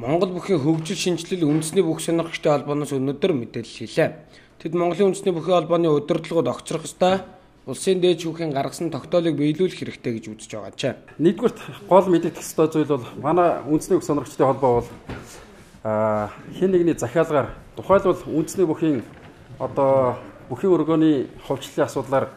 Монгол бүхийн хөгжил шинжилэл үндэсний бүх сонирхогчтой холбооноос өнөөдөр мэдээлэл хийлээ. Тэд Монголын үндэсний бүхийн холбооны удирдлагууд огцрох ёстой, улсын дээд шүүхийн гаргасан тогтоолыг биелүүлэх хэрэгтэй гэж үзэж байгаа ч. Нэгдүгээр гол мэдэгдэх ёстой зүйл бол манай үндэсний бүх сонирхогчтой холбоо бол хэн нэгний захиалгаар тухайлбал үндэсний бүхийн бүхийн өргөөний хувьчлалын асуудлаар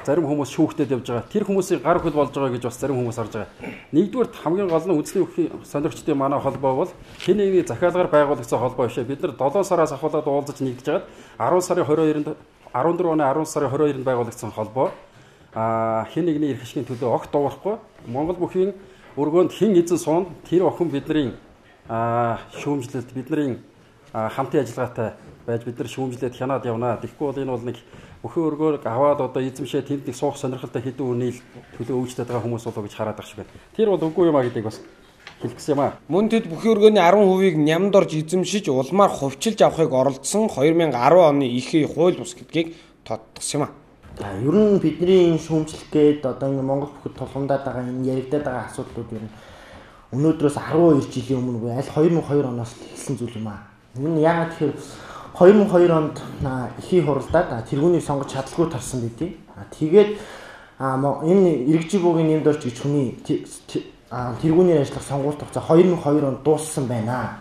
зарим хүмүүс шүүхтэд явж байгаа. Тэр хүмүүсийн гар хөл болж байгаа гэж бас зарим хүмүүс харж байгаа. Нэгдүгээр хамгийн гол нь үндэсний бүхийн сонирхчдын манай холбоо бол хэн нэгний захиалгаар байгуулагдсан холбоо бишээ. Бид нар 7 сараас ахуулаад уулзаж нэгдэж хагаад 10 сарын 22-нд 14 оны 10 сарын 22-нд байгуулагдсан холбоо хэн нэгний эрх ашигын төлөө огт дуурахгүй Монгол бүхийн өргөөнд хэн эзэн суун тэр охин бидний шүүмжлэлд бидний хамтын ажиллагаатай байж бид нар шүүмжлээд хянаад явнаа. Тэгэхгүй бол энэ бол нэг бүхэн өргөөр аваад эзэмшээ тэнд нэг суух сонирхолтой хэдэн үнийг төлөө өгчтэй байгаа хүмүүс болоо гэж хараад байгаа шиг байна. Тэр бол үгүй юм а гэдгийг бас хэлэх гэсэн юм а. Мөн тэд бүхэн өргөөний 10%-ийг нямд орж эзэмшиж улмаар хувьчилж авахыг оролдсон 2010 оны ихээ хууль бус гэдгийг тодтогсон юм а. Ер нь бидний шүүмжлэх гээд ингээ Монгол бүхэд тулгамдаад байгаа энэ яригдаад байгаа асуудлууд ер нь өнөөдрөөс 12 жилийн өмнө аль 2002 оноос эхэлсэн зүйл юм а. Энэ яагаад тэгэхээр 2002 онд ихий хуралдаад тэргүүнийг сонгож чадалгүй тарсан байдیں۔ Тэгээд энэ Иргэжибүүгийн нэмд орж гэж хүний тэргүүний ажиллах сонгуульт хугацаа 2002 онд дууссан байна.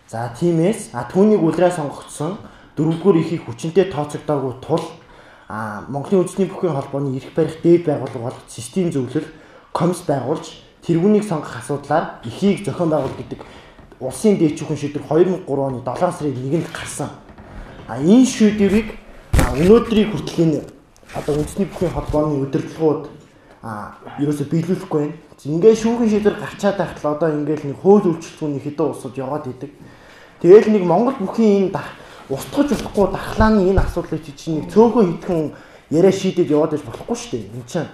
За тиймээс түүнийг үлрээ сонгогдсон дөрөвдүгээр ихийг хүчинтэй тооцогдоогүй тул Монголын үндэсний бүхийн холбооны эрх барих дээд байгууллага болох систем зөвлөл комисс байгуулж тэргүүнийг сонгох асуудлаар ихийг зохион байгуул гэдэг улсын дээд шүүхийн шийдвэр 2003 оны 7 сарын 1-нд гарсан. Энэ шийдвэрийг өнөөдрийг хүртэл энэ үндэсний бүхийн холбооны удирдлагууд ерөөсө биелүүлэхгүй байна. Ингээ шүүхийн шийдвэр гарчаад байхад ингээл нэг хууль үйлчлэгчүүний хэдэн улсууд яваад идэг. Тэгээл нэг Монгол бүхийн энэ устгаж болохгүй дархлааны энэ асуудлыг чинь нэг цөөхөн хитгэн яриа шийдэж яваад байж болохгүй шүү дээ. Энэ чинь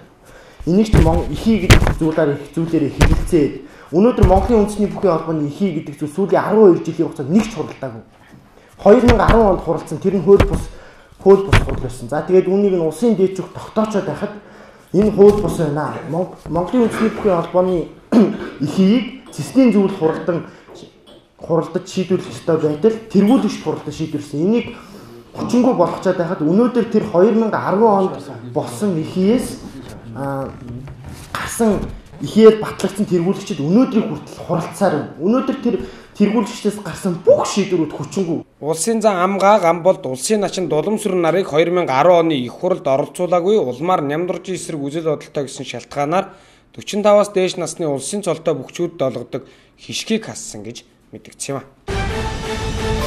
энийг ч ихий гэдэг зүйлээрээ хэлэлцээд өнөөдөр Монголын үндэсний бүхийн холбооны ихий гэдэг зүйл сүүлийн 12 жилийн хугацаанд нэг ч хуралдаагүй. 2010 онд хуралдсан тэр нь хууль бус хууль байсан. За тэгээд үүнийг нь улсын дээд шүүх тогтоочоод байхад энэ хууль бус байна. Монголын үндэсний бүхийн холбооны ихийг цэсний зүйл хуралдаж шийдвэрлэх ёстой байтал тэргүүлэгч хуралдаж шийдвэрлсэн. Энийг хүчингүй болгочоод байхад өнөөдөр тэр 2010 онд болсон ихээс гарсан ихээр батлагдсан тэргүүлэгчид өнөөдрийг хүртэл хуралцаар байна. Өнөөдөр тэр тэргүүлэгчдээс гарсан бүх шийдвэрүүд хүчингүй. Улсын зан амгаа гамболд улсын начин Дулам-сүрэн нарыг 2010 оны их хурлд оролцуулаагүй улмаар нямдуржийн эсрэг үзэл бодолтой гэсэн шалтгаанаар 45-аас дээш насны улсын цолтой бүхчүүдэд олгодог хишгийг хассан гэж мэдэгдсэн юм а.